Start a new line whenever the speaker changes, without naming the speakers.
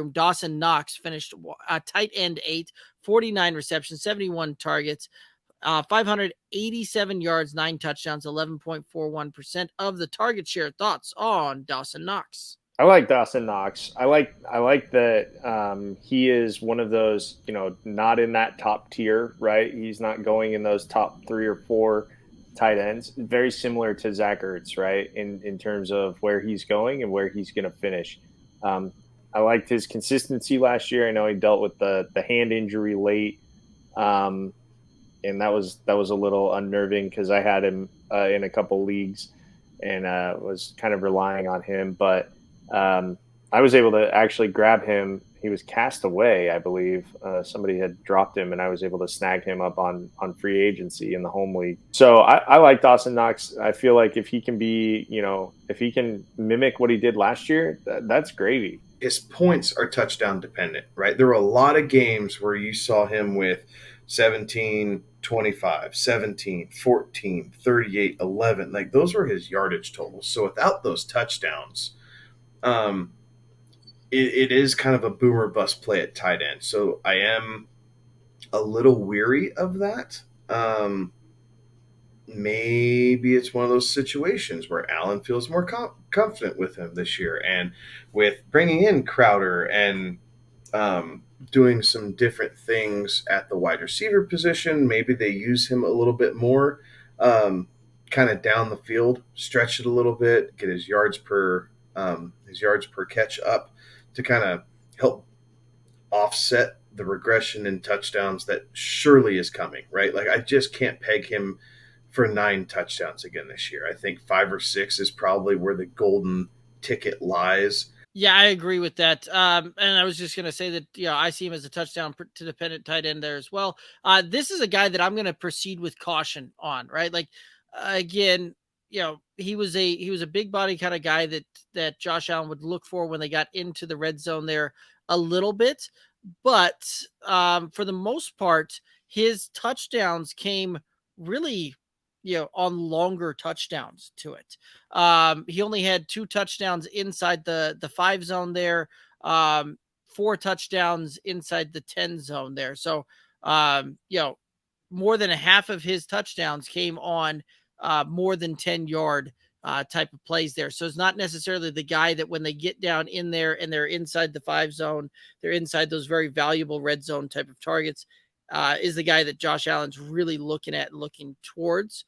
Dawson Knox finished tight end 8, 49 receptions, 71 targets, 587 yards, 9 touchdowns, 11.41% of the target share. Thoughts on Dawson Knox?
I like Dawson Knox. I like that he is one of those, not in that top tier, right? He's not going in those top 3 or 4 tight ends. Very similar to Zach Ertz, right? In terms of where he's going and where he's going to finish. Um, I liked his consistency last year. I know he dealt with the hand injury late, um, and that was a little unnerving because I had him in a couple leagues and was kind of relying on him, but um, I was able to actually grab him. He was cast away, I believe. Somebody had dropped him, and I was able to snag him up on free agency in the home league. So I like Dawson Knox. I feel like if he can be, if he can mimic what he did last year, that's gravy.
His points are touchdown dependent, right? There were a lot of games where you saw him with 17, 25, 17, 14, 38, 11. Like those were his yardage totals. So without those touchdowns, um, it is kind of a boomer bust play at tight end. So I am a little weary of that. Maybe it's one of those situations where Allen feels more confident with him this year, and with bringing in Crowder and doing some different things at the wide receiver position, maybe they use him a little bit more, kind of down the field, stretch it a little bit, get his yards per catch up to kind of help offset the regression in touchdowns that surely is coming, right? Like I just can't peg him for 9 touchdowns again this year. I think 5 or 6 is probably where the golden ticket lies.
Yeah, I agree with that. And I was just going to say that, I see him as a touchdown to dependent tight end there as well. This is a guy that I'm going to proceed with caution on, right? Like, again, he was a big body kind of guy that Josh Allen would look for when they got into the red zone there a little bit. But for the most part, his touchdowns came really, on longer touchdowns to it. He only had 2 touchdowns inside the 5 zone there, 4 touchdowns inside the 10 zone there. So, more than a half of his touchdowns came on more than 10-yard type of plays there. So it's not necessarily the guy that when they get down in there and they're inside the 5 zone, they're inside those very valuable red zone type of targets, is the guy that Josh Allen's really looking at and looking towards.